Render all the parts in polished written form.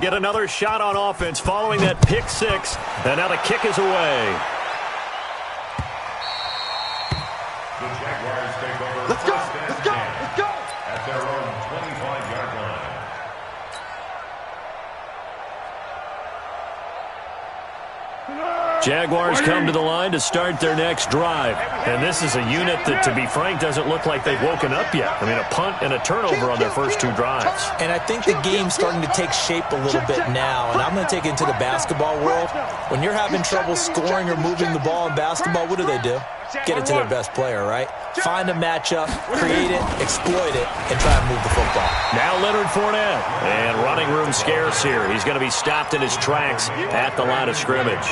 Get another shot on offense following that pick six, and now the kick is away. The Jaguars take over. Let's go! Let's go! Let's go! At their own 25-yard line. Jaguars come to the line to start their next drive. And this is a unit that, to be frank, doesn't look like they've woken up yet. I mean, a punt and a turnover on their first two drives. And I think the game's starting to take shape a little bit now. And I'm going to take it into the basketball world. When you're having trouble scoring or moving the ball in basketball, what do? Get it to their best player, right? Find a matchup, create it, exploit it, and try and move the football. Now Leonard Fournette. And running room scarce here. He's going to be stopped in his tracks at the line of scrimmage.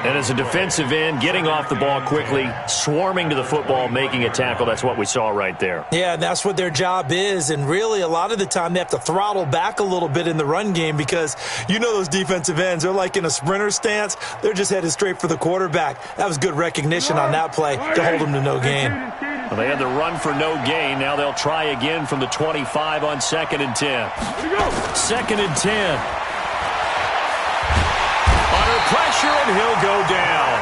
And as a defensive end, getting off the ball quickly, swarming to the football, making a tackle, that's what we saw right there. Yeah, and that's what their job is. And really, a lot of the time, they have to throttle back a little bit in the run game because you know those defensive ends, they're like in a sprinter stance. They're just headed straight for the quarterback. That was good recognition on that play to hold them to no gain. Well, they had the run for no gain. Now they'll try again from the 25 on 2nd and 10. 2nd and 10. Pressure, and he'll go down.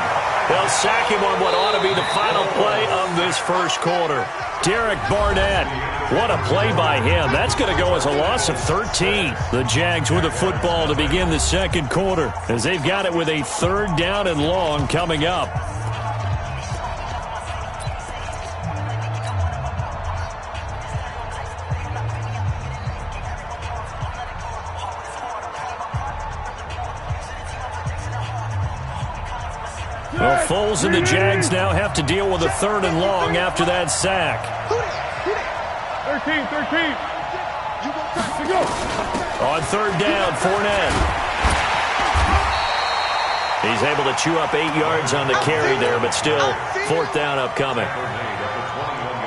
They'll sack him on what ought to be the final play of this first quarter. Derek Barnett, what a play by him. That's going to go as a loss of 13. The Jags with the football to begin the second quarter as they've got it with a 3rd down and long coming up. Well, Foles and the Jags now have to deal with a 3rd and long after that sack. 13. On 3rd down, Fournette. He's able to chew up 8 yards on the carry there, but still 4th down upcoming.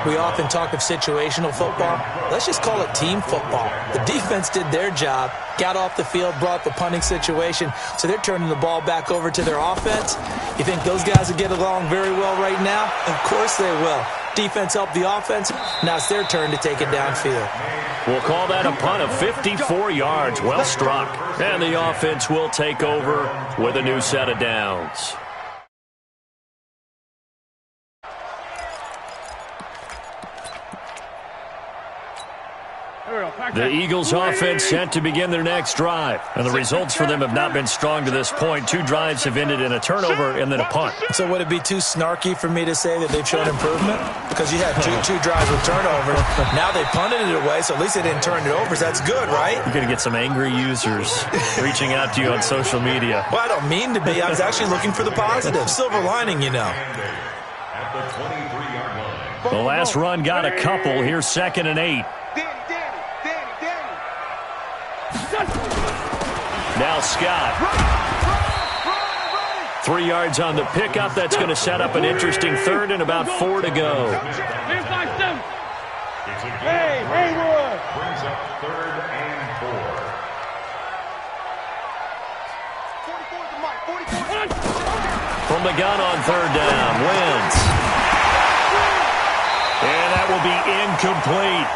We often talk of situational football. Let's just call it team football. The defense did their job, got off the field, brought the punting situation, so they're turning the ball back over to their offense. You think those guys will get along very well right now? Of course they will. Defense helped the offense. Now it's their turn to take it downfield. We'll call that a punt of 54 yards. Well struck. And the offense will take over with a new set of downs. The Eagles offense set to begin their next drive. And the results for them have not been strong to this point. 2 drives have ended in a turnover and then a punt. So would it be too snarky for me to say that they've shown improvement? Because you had two drives with turnovers. Now they punted it away, so at least they didn't turn it over. So that's good, right? You're going to get some angry users reaching out to you on social media. Well, I don't mean to be. I was actually looking for the positive. Silver lining, you know. The last run got a couple. Here's 2nd and 8. Now Scott. 3 yards on the pickup. That's going to set up an interesting 3rd and about 4 to go. Hey, Haywood. Brings up 3rd and 4. From the gun on 3rd down. Wins. And that will be incomplete.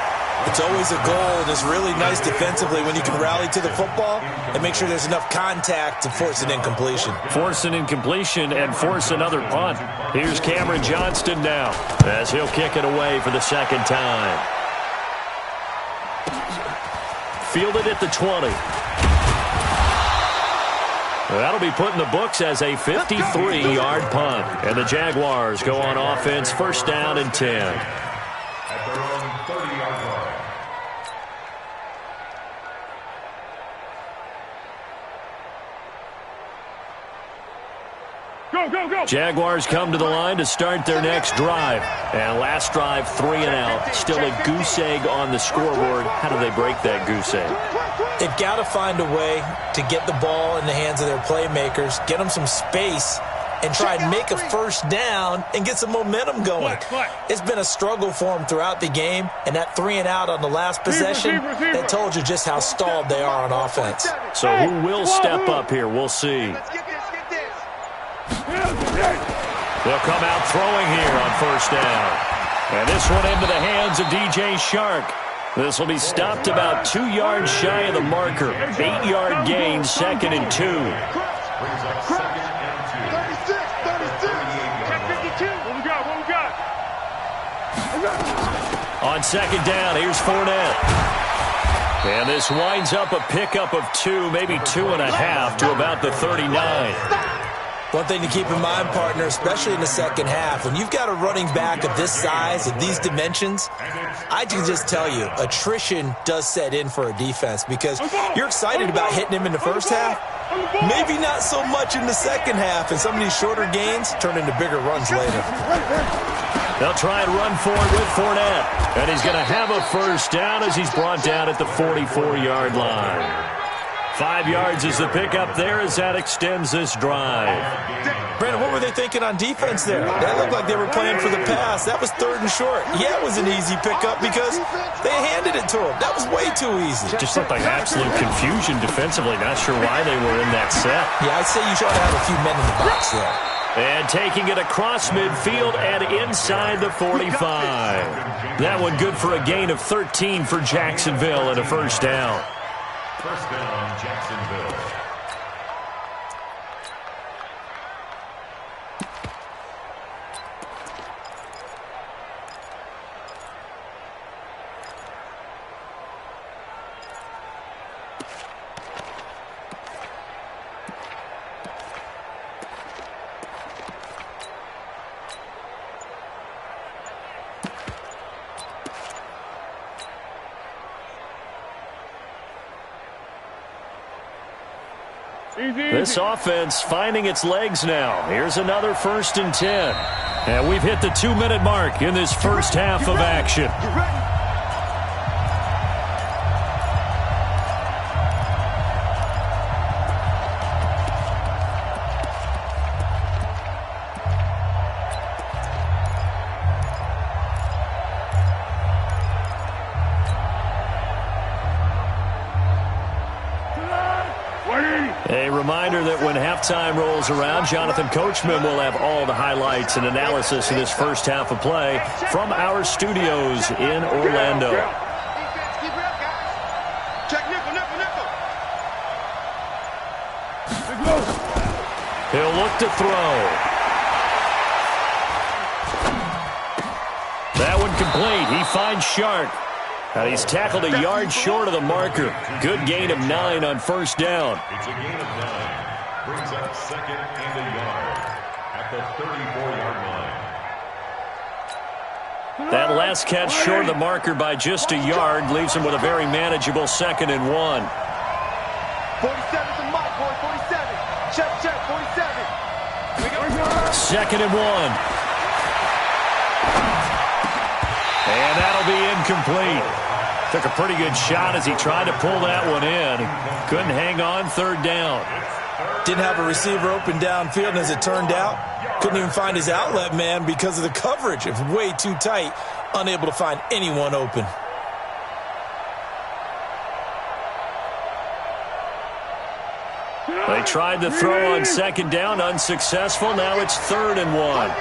It's always a goal, and it's really nice defensively when you can rally to the football and make sure there's enough contact to force an incompletion. Force an incompletion and force another punt. Here's Cameron Johnston now as he'll kick it away for the 2nd time. Fielded at the 20. That'll be put in the books as a 53-yard punt. And the Jaguars go on offense, 1st down and 10. At their own 30-yard line. Go. Jaguars come to the line to start their next drive. And last drive, 3 and out. Still a goose egg on the scoreboard. How do they break that goose egg? They've got to find a way to get the ball in the hands of their playmakers, get them some space, and try and make a 1st down and get some momentum going. It's been a struggle for them throughout the game, and that 3 and out on the last possession, that told you just how stalled they are on offense. So who will step up here? We'll see. They'll come out throwing here on 1st down. And this one into the hands of DJ Shark. This will be stopped about 2 yards shy of the marker. 8-yard gain, 2nd and 2. Brings up 2nd and 2. 36. Check 52. What we got? On 2nd down, here's Fournette. And this winds up a pickup of 2, maybe 2.5 to about the 39. One thing to keep in mind, partner, especially in the second half, when you've got a running back of this size, of these dimensions, I can just tell you, attrition does set in for a defense because you're excited about hitting him in the first half, maybe not so much in the second half, and some of these shorter gains turn into bigger runs later. They'll try and run for it with Fournette, and he's going to have a first down as he's brought down at the 44-yard line. 5 yards is the pickup there as that extends this drive. Brandon, what were they thinking on defense there? That looked like they were playing for the pass. That was 3rd and short. Yeah, it was an easy pickup because they handed it to him. That was way too easy. Just looked like absolute confusion defensively. Not sure why they were in that set. Yeah, I'd say you should have a few men in the box there. And taking it across midfield and inside the 45. That one good for a gain of 13 for Jacksonville and a first down. First down, Jacksonville. This offense finding its legs now. Here's another 1st and 10. And we've hit the 2-minute mark in this first half of action. A reminder that when halftime rolls around, Jonathan Coachman will have all the highlights and analysis of this first half of play from our studios in Orlando. He'll look to throw. That one complete. He finds Shark. And he's tackled a yard short of the marker. Good gain of 9 on first down. It's a gain of 9. Brings up 2nd and a yard at the 34-yard line. That last catch short of the marker by just a yard leaves him with a very manageable 2nd and 1. 47 to Mike, boy, 47. Check, 47. 2nd and 1. And that'll be incomplete. Took a pretty good shot as he tried to pull that one in. Couldn't hang on, 3rd down. Didn't have a receiver open downfield, and as it turned out, couldn't even find his outlet man because of the coverage. It was way too tight, unable to find anyone open. They tried to throw on 2nd down, unsuccessful. Now it's 3rd and 1.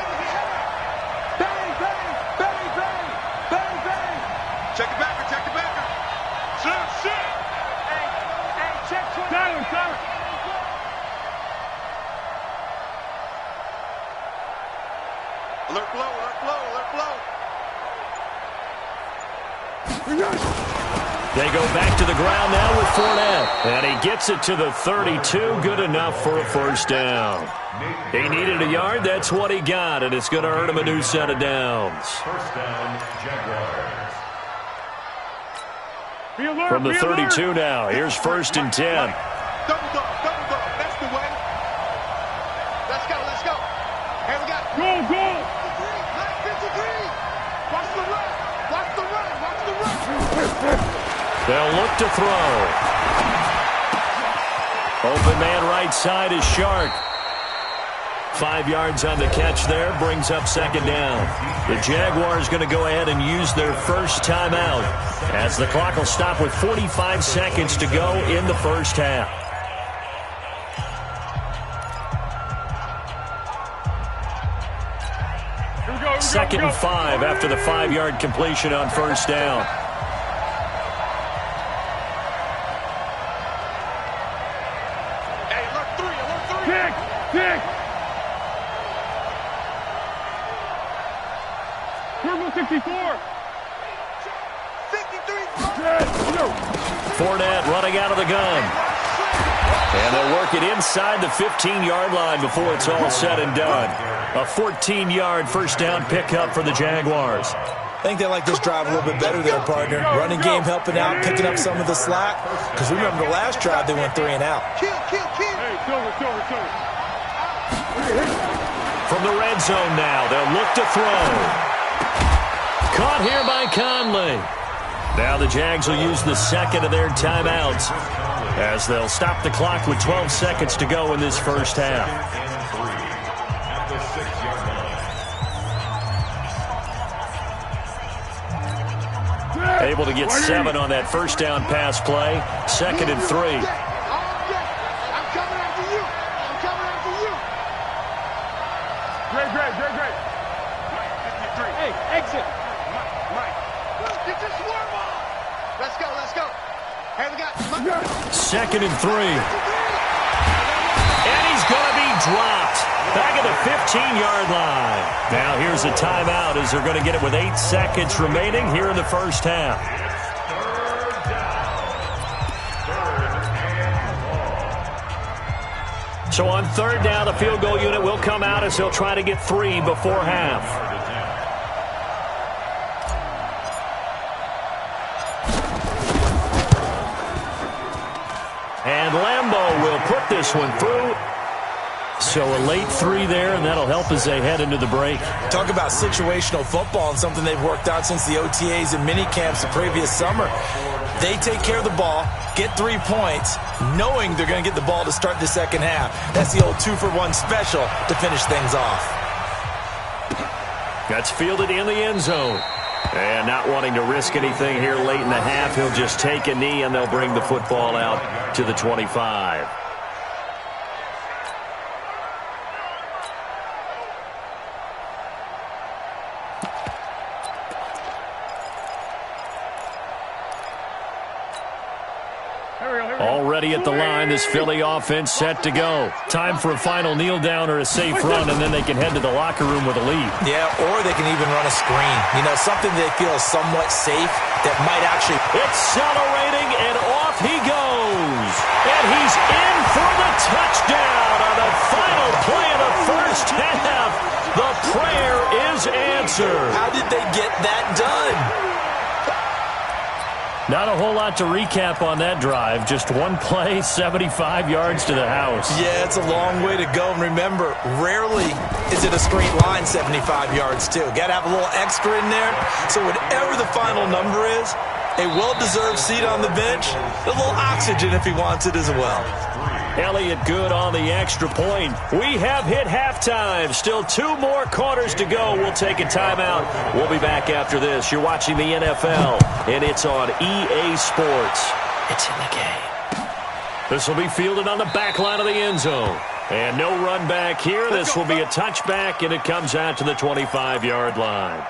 They go back to the ground now with Fournette. And he gets it to the 32. Good enough for a first down. He needed a yard. That's what he got. And it's going to earn him a new set of downs. First down, Jaguars. From the 32 now. Here's 1st and 10. Double dog. That's the way. Let's go. Here we go. Go. 953. Watch the run. They'll look to throw. Open man right side is Shark. 5 yards on the catch there. Brings up 2nd down. The Jaguars going to go ahead and use their first timeout as the clock will stop with 45 seconds to go in the first half. Here we go. 2nd and 5 after the 5-yard completion on first down. Purple 64. 53. Fournette running out of the gun. And they'll work it inside the 15-yard line before it's all said and done. A 14-yard first down pickup for the Jaguars. I think they like this drive a little bit better there, partner. Running game helping out, picking up some of the slack. Because remember the last drive, they went 3 and out. Kill. Hey, silver. From the red zone now, they'll look to throw. Caught here by Conley. Now the Jags will use the second of their timeouts as they'll stop the clock with 12 seconds to go in this first half. At the 6-yard line. Able to get 7 on that first down pass play. 2nd and 3. I'm coming after you. Great. Hey, exit. Mike. Get your swarm on. Let's go. Hey, we got 2nd and 3. And he's going to be dropped. Back at the 15-yard line. Now here's a timeout as they're going to get it with 8 seconds remaining here in the first half. So on 3rd down, the field goal unit will come out as they'll try to get 3 before half. And Lambeau will put this one through. So a late 3 there, and that'll help as they head into the break. Talk about situational football and something they've worked out since the OTAs and mini camps the previous summer. They take care of the ball, get 3 points, knowing they're going to get the ball to start the second half. That's the old 2-for-1 special to finish things off. That's fielded in the end zone. And not wanting to risk anything here late in the half, he'll just take a knee, and they'll bring the football out to the 25. Already at the line, this Philly offense set to go. Time for a final kneel down or a safe run, and then they can head to the locker room with a lead. Yeah, or they can even run a screen. You know, something they feel is somewhat safe that might actually... Accelerating, and off he goes. And he's in for the touchdown on the final play of the first half. The prayer is answered. How did they get that done? Not a whole lot to recap on that drive. Just one play, 75 yards to the house. Yeah, it's a long way to go. And remember, rarely is it a straight line 75 yards, too. Got to have a little extra in there. So whatever the final number is, a well-deserved seat on the bench, a little oxygen if he wants it as well. Elliott good on the extra point. We have hit halftime. Still 2 more quarters to go. We'll take a timeout. We'll be back after this. You're watching the NFL, and it's on EA Sports. It's in the game. This will be fielded on the back line of the end zone. And no run back here. This will be a touchback, and it comes out to the 25-yard line.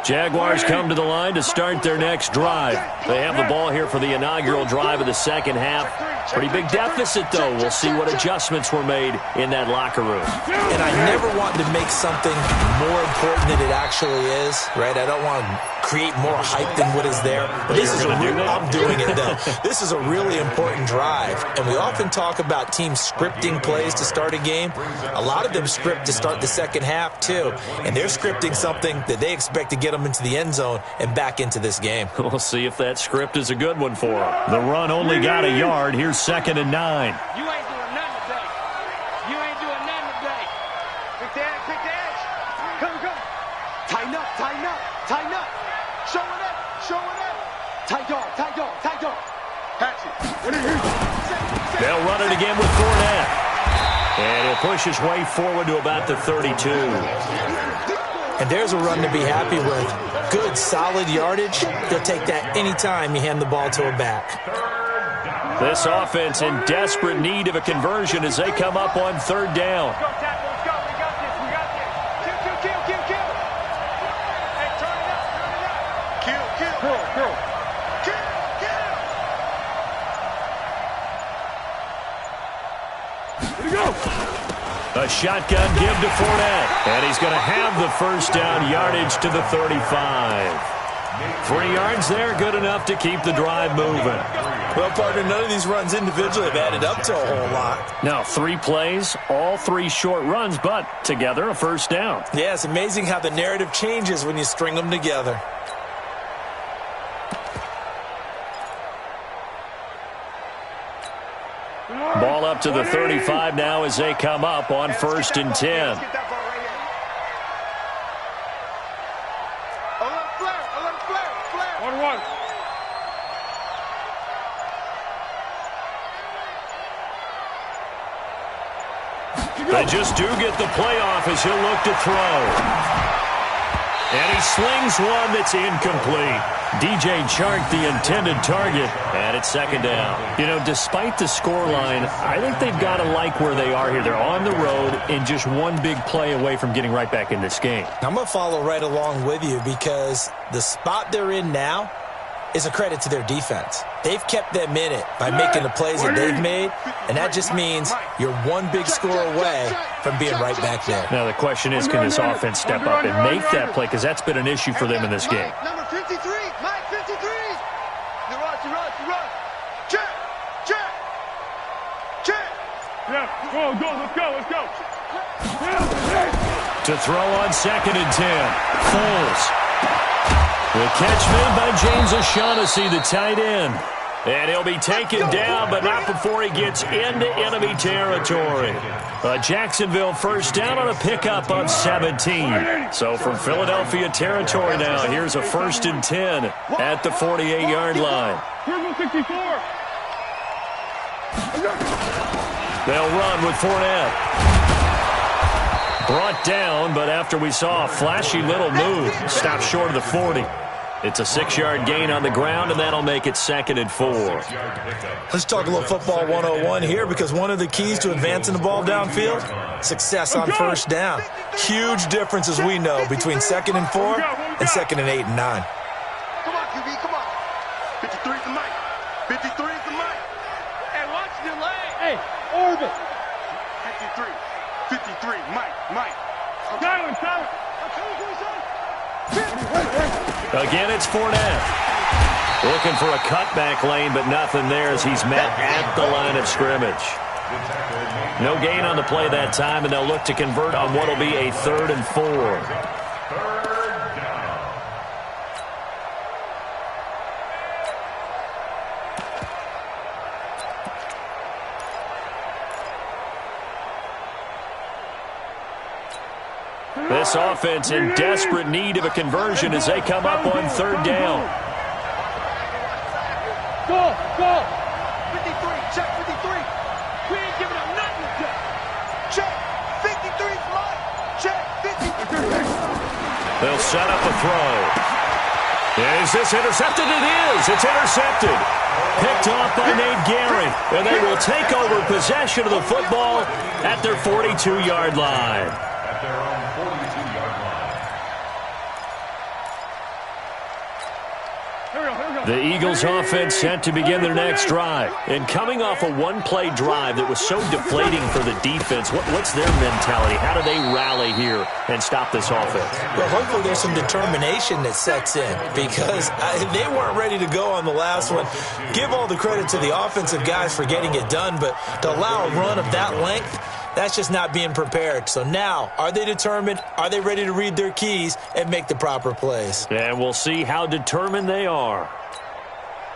Jaguars come to the line to start their next drive. They have the ball here for the inaugural drive of the second half. Pretty big deficit, though. We'll see what adjustments were made in that locker room. And I never want to make something more important than it actually is, right? I don't want to create more hype than what is there. But this is I'm doing it, though. This is a really important drive. And we often talk about teams scripting plays to start a game. A lot of them script to start the second half, too. And they're scripting something that they expect to get them into the end zone and back into this game. We'll see if that script is a good one for them. The run only got a yard. Here's 2nd and 9. You ain't doing nothing today. You ain't doing nothing today. Pick the edge. Come. Tighten up. Show it up. Tight dog. Patch it. They'll run it again with Fournette. And he'll push his way forward to about the 32. And there's a run to be happy with. Good, solid yardage. They'll take that anytime you hand the ball to a back. This offense in desperate need of a conversion as they come up on third down. Let's go, tackle. Let's go. We got this. We got this. Kill. Hey, turn it up. Kill. Here we go. A shotgun give to Fournette, and he's going to have the first down, yardage to the 35. 3 yards there, good enough to keep the drive moving. Well, partner, none of these runs individually have added up to a whole lot. Now, 3 plays, all 3 short runs, but together a first down. Yeah, it's amazing how the narrative changes when you string them together. Ball up to the 35 now as they come up on 1st and 10. They just do get the playoff as he'll look to throw. And he slings one that's incomplete. DJ Chark, the intended target, and it's 2nd down. You know, despite the scoreline, I think they've got to like where they are here. They're on the road and just one big play away from getting right back in this game. I'm going to follow right along with you because the spot they're in now is a credit to their defense. They've kept them in it by making the plays that they've made, and that just means you're one big score away from being right back there. Now the question is, can this offense step up and make that play? Because that's been an issue for them in this game. Number 53, Mike 53. You rush. Check. Yeah, go, let's go. To throw on 2nd and 10. Foles. The catch made by James O'Shaughnessy, the tight end. And he'll be taken down, but not before he gets into enemy territory. Jacksonville first down on a pickup of 17. So from Philadelphia territory now, here's a 1st and 10 at the 48-yard line. Turbo 64. They'll run with Fournette. Brought down, but after we saw a flashy little move, stopped short of the 40. It's a 6-yard gain on the ground, and that'll make it 2nd and 4. Let's talk a little football 101 here, because one of the keys to advancing the ball downfield, success on first down. Huge difference, as we know, between 2nd and 4 and 2nd and 8 and 9. Come on, QB, come on. 53's the mic. 53's the mic. Hey, watch the leg. Hey, orbit. 53, Mike. Silent. Again, it's Fournette. Looking for a cutback lane, but nothing there as he's met at the line of scrimmage. No gain on the play that time, and they'll look to convert on what will be a 3rd and 4. This offense in desperate need of a conversion as they come up on 3rd down. Go. 53, check 53. We ain't giving up nothing today. Check. 53's mine. Check. 53. They'll set up a throw. Is this intercepted? It is. It's intercepted. Picked off by Nate Gehring. And they will take over possession of the football at their 42-yard line. At their own 42-yard line. The Eagles offense set to begin their next drive. And coming off a one-play drive that was so deflating for the defense, what's their mentality? How do they rally here and stop this offense? Well, hopefully there's some determination that sets in because they weren't ready to go on the last one. Give all the credit to the offensive guys for getting it done, but to allow a run of that length, that's just not being prepared. So now, are they determined? Are they ready to read their keys and make the proper plays? And we'll see how determined they are.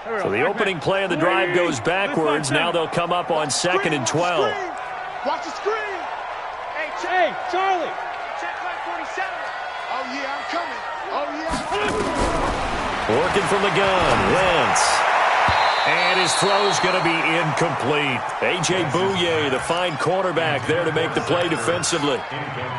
So the opening play of the drive goes backwards. Now they'll come up on 2nd and 12. Watch the screen. Hey, Charlie. Check 547. Oh, yeah, I'm coming. Oh, yeah. Working from the gun. Wentz. And his throw's going to be incomplete. A.J. Bouye, the fine cornerback, there to make the play defensively.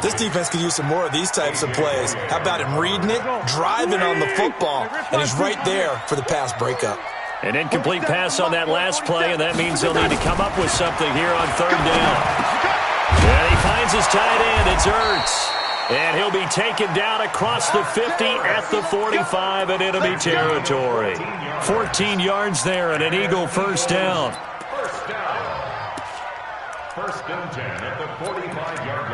This defense could use some more of these types of plays. How about him reading it, driving on the football, and he's right there for the pass breakup. An incomplete pass on that last play, and that means they'll need to come up with something here on third down. And he finds his tight end. It's Ertz. And he'll be taken down across the 50 at the 45 in enemy territory. 14 yards there and an Eagle first down. First and 10 at the 45-yard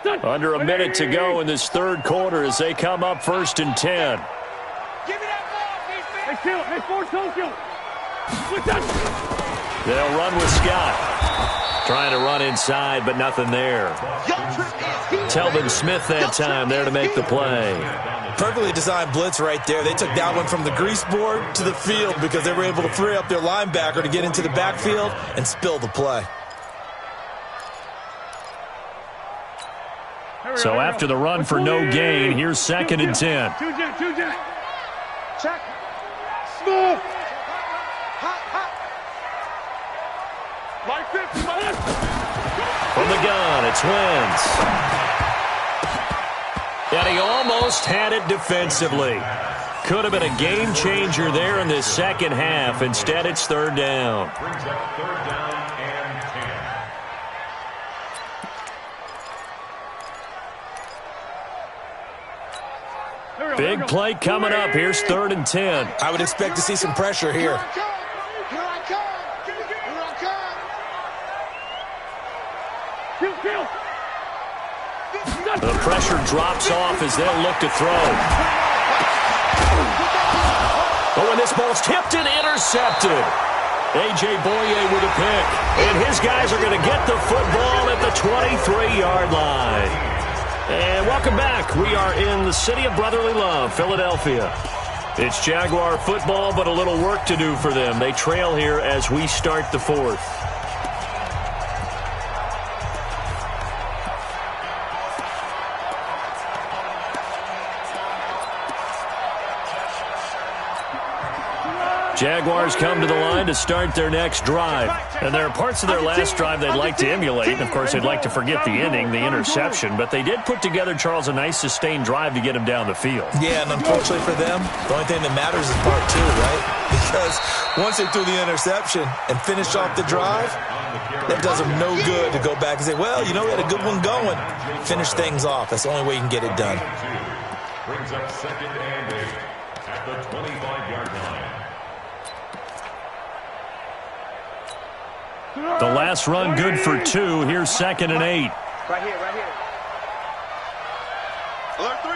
line. Under a minute to go in this third quarter as they come up first and 10. Give me that ball, hey, kill. Hey, force kill. They'll run with Scott. Trying to run inside, but nothing there. Telvin Smith that time there to make the play. Perfectly designed blitz right there. They took that one from the grease board to the field because they were able to free up their linebacker to get into the backfield and spill the play. So after the run for no gain, here's second and 10. Two jet. Check. Smooth. Like 50. From the gun, it's Wentz. And he almost had it defensively. Could have been a game changer there in this second half. Instead, it's third down. Brings up third down and 10. Big play coming up. Here's third and 10. I would expect to see some pressure here. The pressure drops off as they'll look to throw. Oh, and this ball's tipped and intercepted. A.J. Boye with a pick. And his guys are going to get the football at the 23-yard line. And welcome back. We are in the city of brotherly love, Philadelphia. It's Jaguar football, but a little work to do for them. They trail here as we start the fourth. Jaguars come to the line to start their next drive. And there are parts of their last drive they'd like to emulate. And, of course, they'd like to forget the inning, the interception. But they did put together, Charles, a nice sustained drive to get him down the field. Yeah, and unfortunately for them, the only thing that matters is part two, right? Because once they threw the interception and finished off the drive, that does them no good to go back and say, well, you know, we had a good one going. Finish things off. That's the only way you can get it done. Brings up second and 8 at the 25-yard line. The last run good for 2. Here's second and 8. Right here. Alert 3.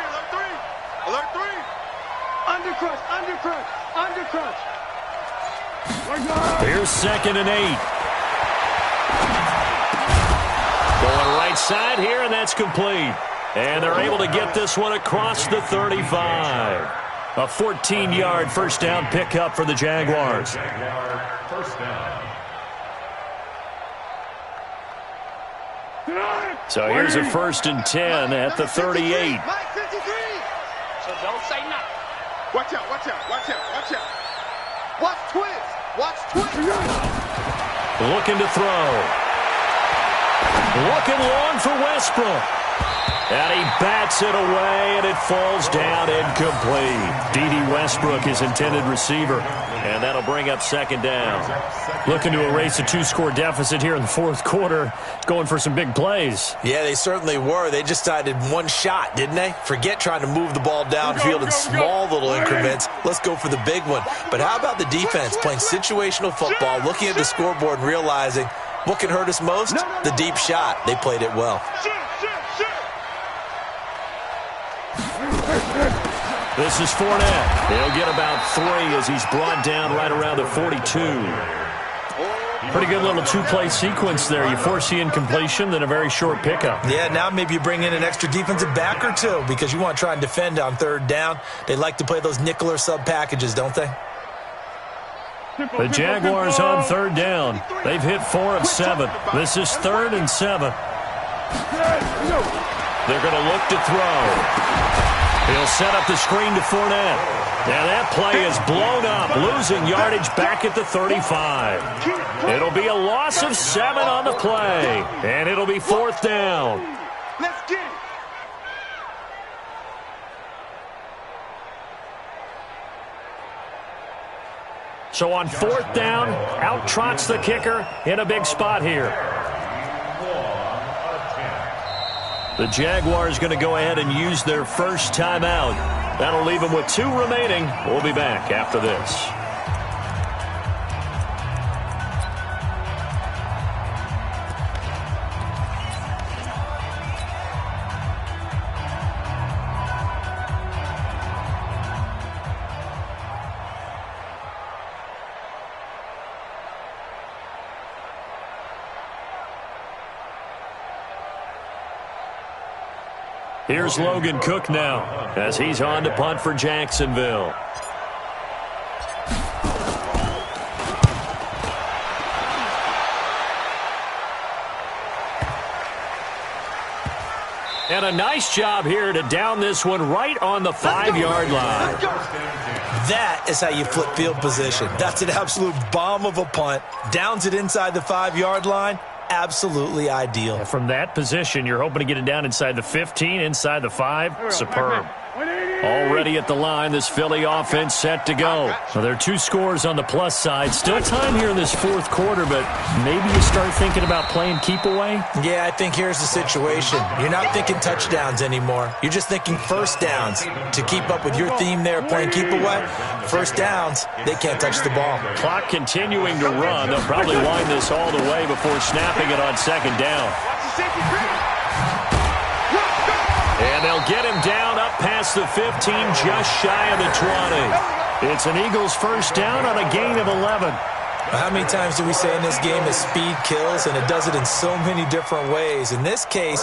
Undercrush. Here's second and 8. Going right side here, and that's complete. And they're able to get this one across the 35. A 14-yard first down pickup for the Jaguars. First down. So here's a first and 10 at the 38. So don't say nothing. Watch out. Watch twist. Looking to throw. Looking long for Westbrook. And he bats it away, and it falls down incomplete. D.D. Westbrook, his intended receiver. And that'll bring up second down. Looking to erase a 2-score deficit here in the fourth quarter. Going for some big plays. Yeah, they certainly were. They just decided one shot, didn't they? Forget trying to move the ball downfield in small little increments. Let's go for the big one. But how about the defense playing situational football, looking at the scoreboard and realizing what can hurt us most? The deep shot. They played it well. This is Fournette. He'll get about 3 as he's brought down right around the 42. Pretty good little two-play sequence there. You force the incompletion, then a very short pickup. Yeah, now maybe you bring in an extra defensive back or two because you want to try and defend on third down. They like to play those nickel or sub packages, don't they? The Jaguars on third down. They've hit 4 of 7. This is third and 7. They're going to look to throw. He'll set up the screen to Fournette. Now that play is blown up, losing yardage back at the 35. It'll be a loss of 7 on the play, and it'll be fourth down. Let's get it. So on 4th down, out trots the kicker in a big spot here. The Jaguars going to go ahead and use their first timeout. That'll leave them with 2 remaining. We'll be back after this. Here's Logan Cook now as he's on to punt for Jacksonville. And a nice job here to down this one right on the 5-yard line. That is how you flip field position. That's an absolute bomb of a punt. Downs it inside the 5-yard line. Absolutely ideal. From that position, you're hoping to get it down inside the 15, inside the 5. Superb. Already at the line, this Philly offense set to go. So there are 2 scores on the plus side. Still time here in this 4th quarter, but maybe you start thinking about playing keep away? Yeah, I think here's the situation. You're not thinking touchdowns anymore. You're just thinking first downs. To keep up with your theme there, playing keep away, first downs, they can't touch the ball. Clock continuing to run. They'll probably wind this all the way before snapping it on 2nd down. And they'll get him down up past the 15, just shy of the 20. It's an Eagles first down on a gain of 11. How many times do we say in this game that speed kills, and it does it in so many different ways? In this case,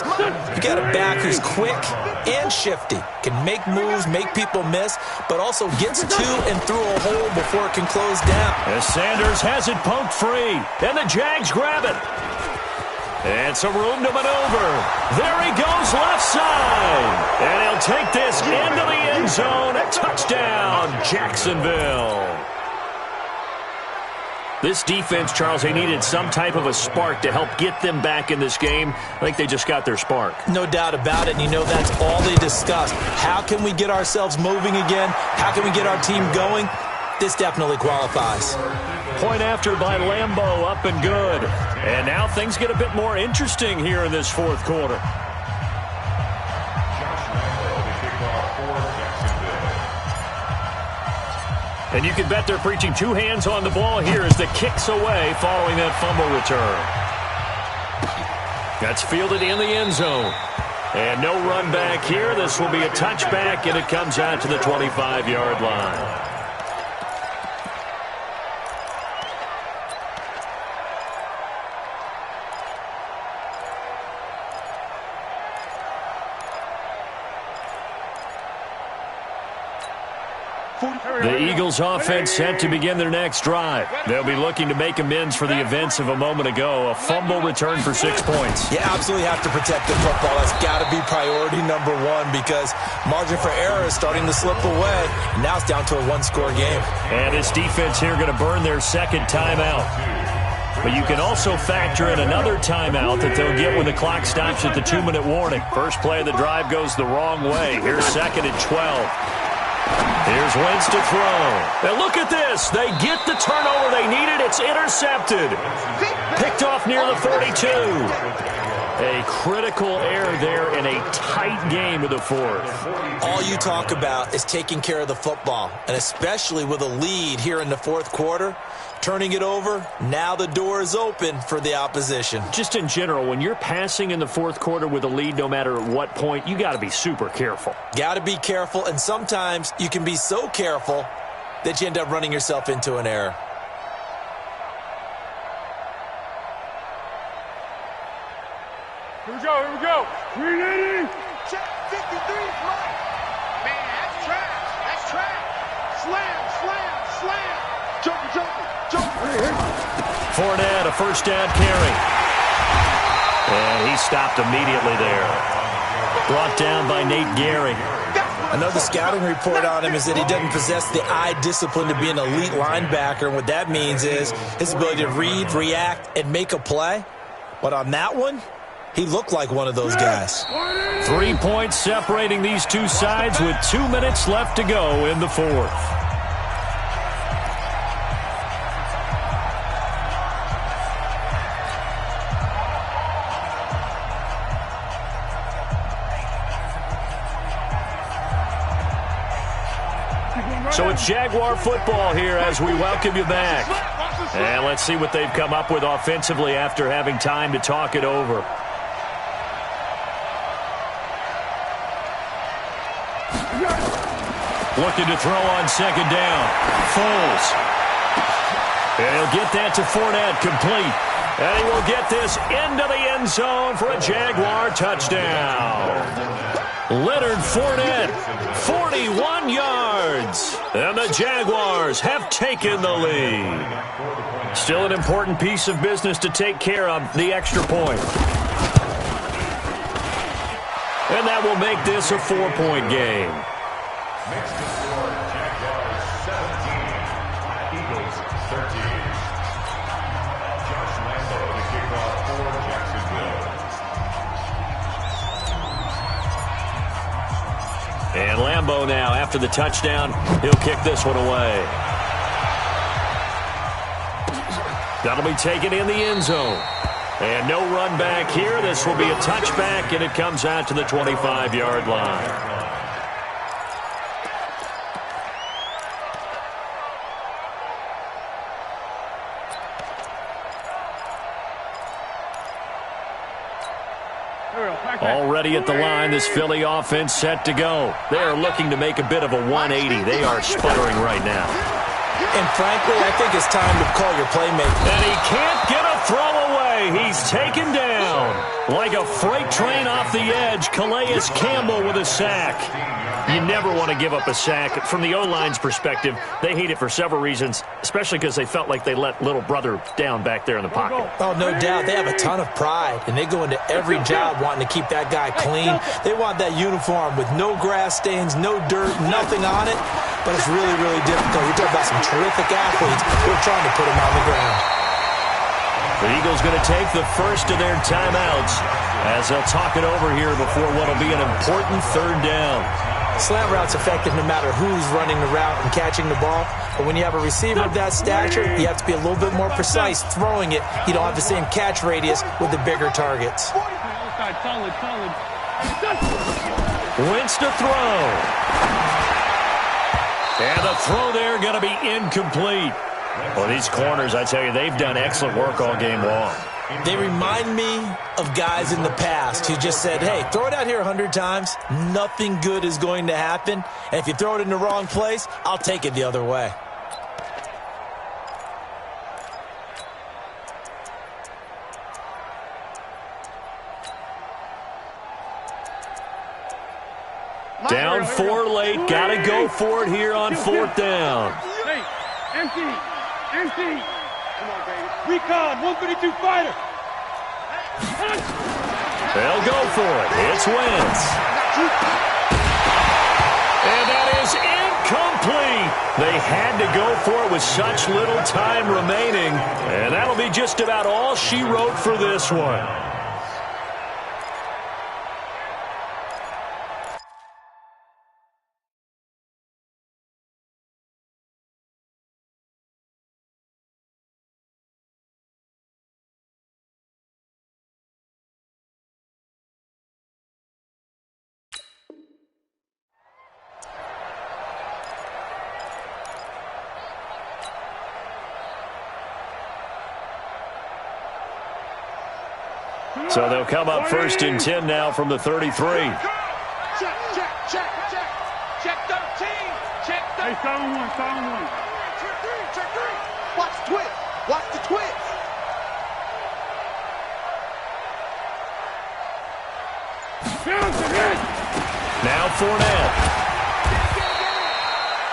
you got a back who's quick and shifty, can make moves, make people miss, but also gets to and through a hole before it can close down. As Sanders has it poked free, and the Jags grab it. And some room to maneuver. There he goes left side. And he'll take this into the end zone. A touchdown, Jacksonville. This defense, Charles, they needed some type of a spark to help get them back in this game. I think they just got their spark. No doubt about it, and you know that's all they discussed. How can we get ourselves moving again? How can we get our team going? This definitely qualifies. Point after by Lambeau, up and good. And now things get a bit more interesting here in this 4th quarter. And you can bet they're preaching 2 hands on the ball here as the kick's away following that fumble return. That's fielded in the end zone. And no run back here. This will be a touchback, and it comes out to the 25-yard line. The Eagles offense set to begin their next drive. They'll be looking to make amends for the events of a moment ago. A fumble return for 6 points. You absolutely have to protect the football. That's got to be priority number 1 because margin for error is starting to slip away. And now it's down to a 1-score game. And this defense here going to burn their 2nd timeout. But you can also factor in another timeout that they'll get when the clock stops at the 2-minute warning. First play of the drive goes the wrong way. Here's 2nd and 12. Here's Wentz to throw. And look at this. They get the turnover they needed. It's intercepted. Picked off near the 42. A critical error there in a tight game of the 4th. All you talk about is taking care of the football, and especially with a lead here in the 4th quarter. Turning it over, now the door is open for the opposition. Just in general, when you're passing in the 4th quarter with a lead, no matter at what point, you got to be super careful. Got to be careful, and sometimes you can be so careful that you end up running yourself into an error. Here we go, here we go. 380. Check 53 is mine. Man, that's trash. That's trash. Slam, slam, slam. Jumper, jumper, jumper. Fournette, a first down carry. And he stopped immediately there. Brought down by Nate Gehring. Another scouting report on him is that he doesn't possess the eye discipline to be an elite linebacker. And what that means is his ability to read, react, and make a play. But on that one, he looked like one of those guys. 3 points separating these two sides with 2 minutes left to go in the 4th. So it's Jaguar football here as we welcome you back. And let's see what they've come up with offensively after having time to talk it over. Looking to throw on second down. Foles. And he'll get that to Fournette, complete. And he will get this into the end zone for a Jaguar touchdown. Leonard Fournette, 41 yards. And the Jaguars have taken the lead. Still an important piece of business to take care of, the extra point. And that will make this a 4-point game. Makes the score Jaguars 17, Eagles 13. Josh Lambo to kick off for Jacksonville. And Lambo now, after the touchdown, he'll kick this one away. That'll be taken in the end zone. And no run back here. This will be a touchback, and it comes out to the 25-yard line. Already at the line, this Philly offense set to go. They are looking to make a bit of a 180. They are sputtering right now. And frankly, I think it's time to call your playmaker. And he can't get a throw away. He's taken down. Like a freight train off the edge, Calais Campbell with a sack. You never want to give up a sack. From the O-line's perspective, they hate it for several reasons, especially because they felt like they let little brother down back there in the pocket. Oh, no doubt. They have a ton of pride, and they go into every job wanting to keep that guy clean. They want that uniform with no grass stains, no dirt, nothing on it. But it's really, really difficult. You're talking about some terrific athletes. We're trying to put them on the ground. The Eagles going to take the first of their timeouts as they'll talk it over here before what will be an important third down. Slant route's effective no matter who's running the route and catching the ball. But when you have a receiver of that stature, you have to be a little bit more precise throwing it. You don't have the same catch radius with the bigger targets. Wentz to throw. And the throw there going to be incomplete. Well, these corners, I tell you, they've done excellent work all game long. They remind me of guys in the past who just said, hey, throw it out here 100 times. Nothing good is going to happen. And if you throw it in the wrong place, I'll take it the other way. Down 4 late. Got to go for it here on 4th down. Hey, empty. Come on, baby. Recon, 132 fighter. They'll go for it. It's Wentz. And that is incomplete. They had to go for it with such little time remaining. And that'll be just about all she wrote for this one. So they'll come up 1st and 10 now from the 33. Check 13. Check 13. Hey, sound one. Check 3. Watch the twist. Watch the twist. Now Fournette.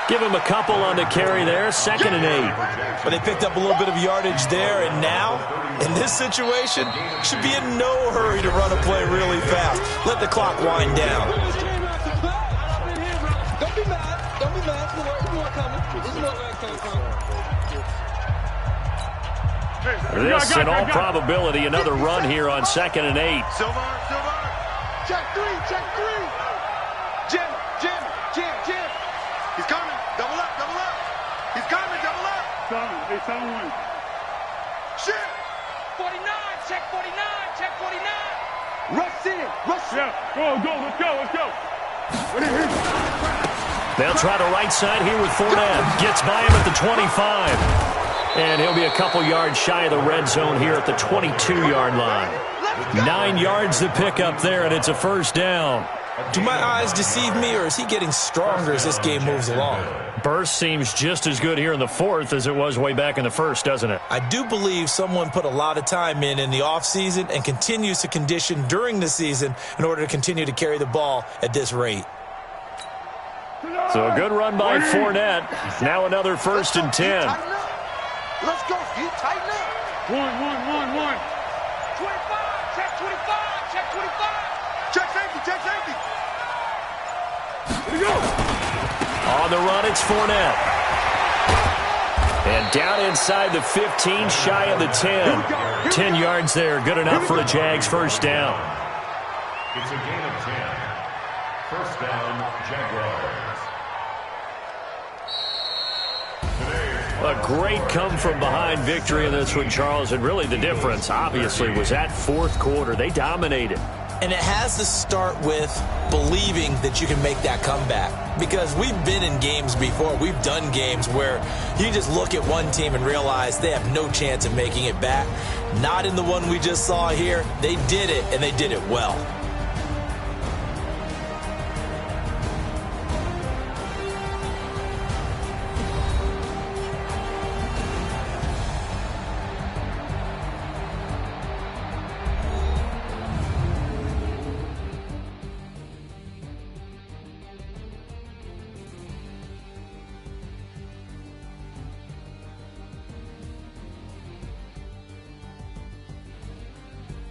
Give him a couple on the carry there. 2nd and 8. But they picked up a little bit of yardage there, and now, in this situation, should be in no hurry to run a play really fast. Let the clock wind down. Don't be mad. There's more coming. This, in all probability, another run here on 2nd and 8. Silver. Check 3. Jim. He's coming. Double up. He's coming. Double up. Hey, someone. Shit. 49. Check 49. Rush in. Yeah. Go. Let's go. What is it? They'll try to right side here with Fournette. Gets by him at the 25. And he'll be a couple yards shy of the red zone here at the 22-yard line. 9 yards to pick up there, and it's a first down. Do my eyes deceive me, or is he getting stronger as this game moves along? Burst seems just as good here in the fourth as it was way back in the first, doesn't it? I do believe someone put a lot of time in the offseason and continues to condition during the season in order to continue to carry the ball at this rate. So a good run by Fournette. Now another 1st and 10. Let's go, you tighten up. 1. 25, check 25, check 25. Check safety, check safety. Here we go. On the run, it's Fournette. And down inside the 15, shy of the 10. 10 yards there, good enough for a Jags first down. It's a gain of 10. First down, Jaguars. A great come-from-behind victory in this one, Charles, and really the difference, obviously, was that fourth quarter. They dominated. And it has to start with believing that you can make that comeback. Because we've been in games before. We've done games where you just look at one team and realize they have no chance of making it back. Not in the one we just saw here. They did it, and they did it well.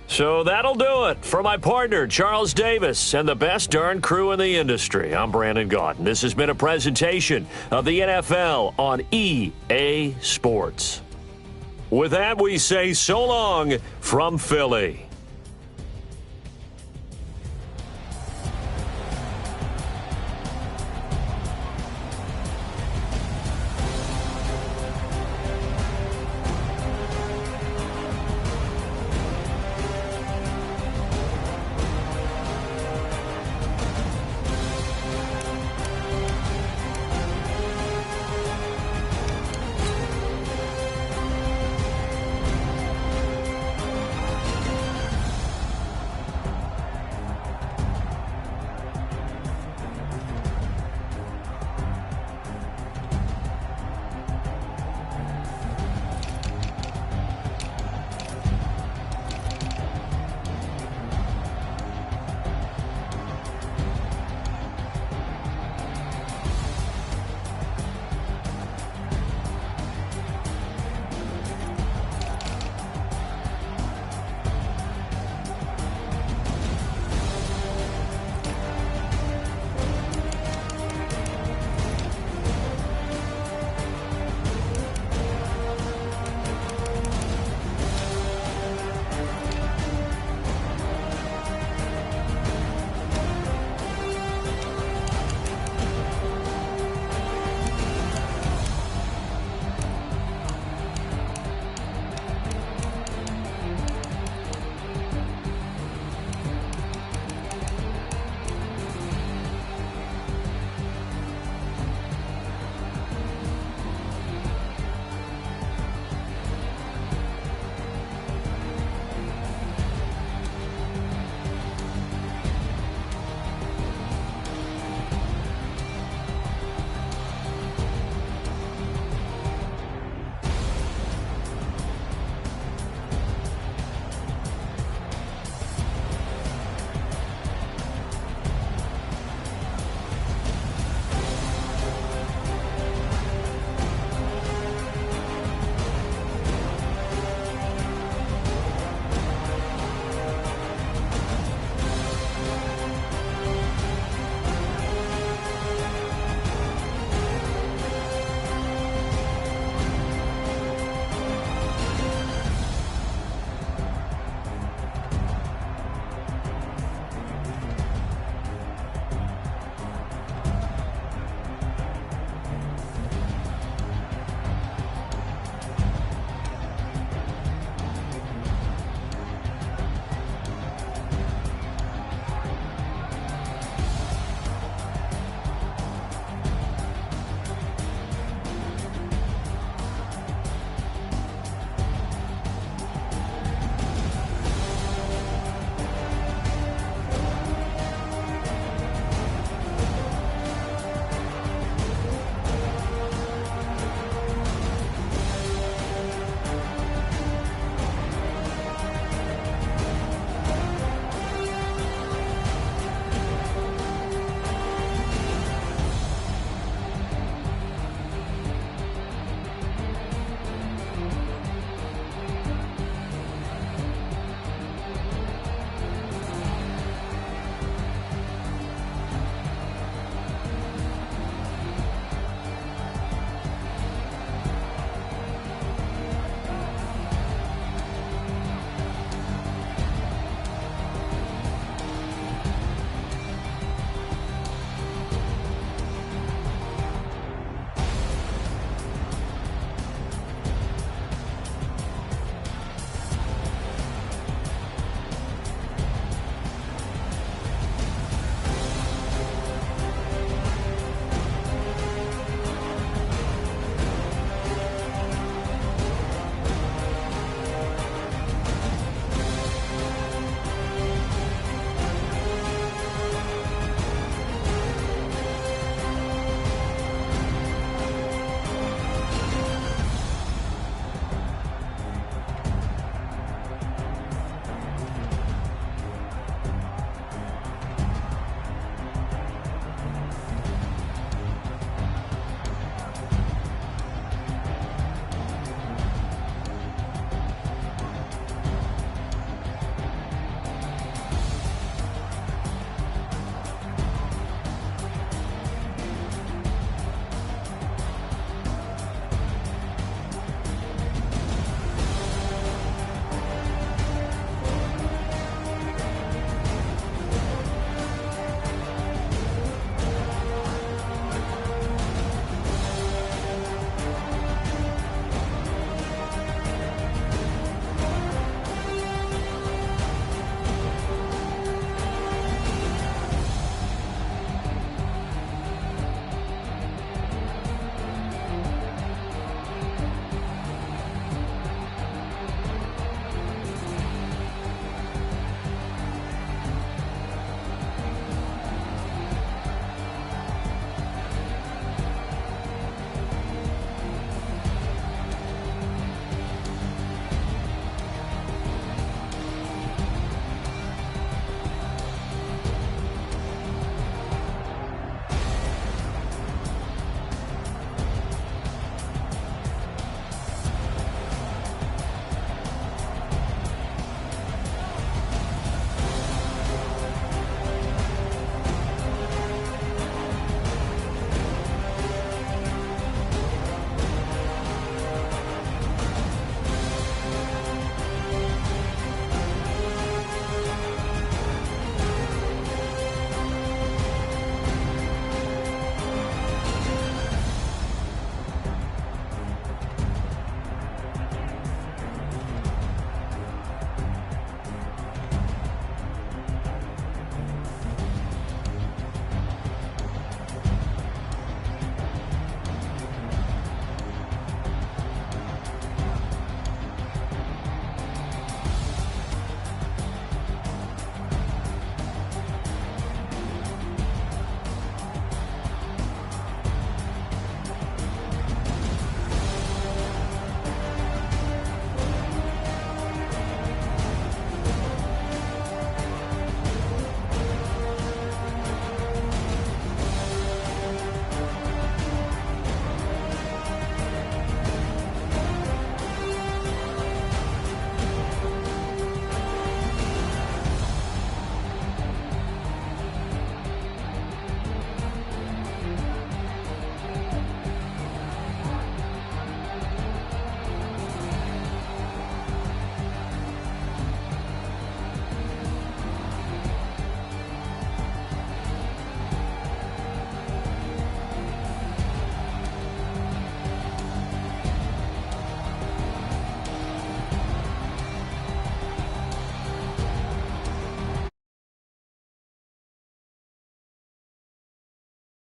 So that'll do it for my partner, Charles Davis, and the best darn crew in the industry. I'm Brandon Gaudin. This has been a presentation of the NFL on EA Sports. With that, we say so long from Philly.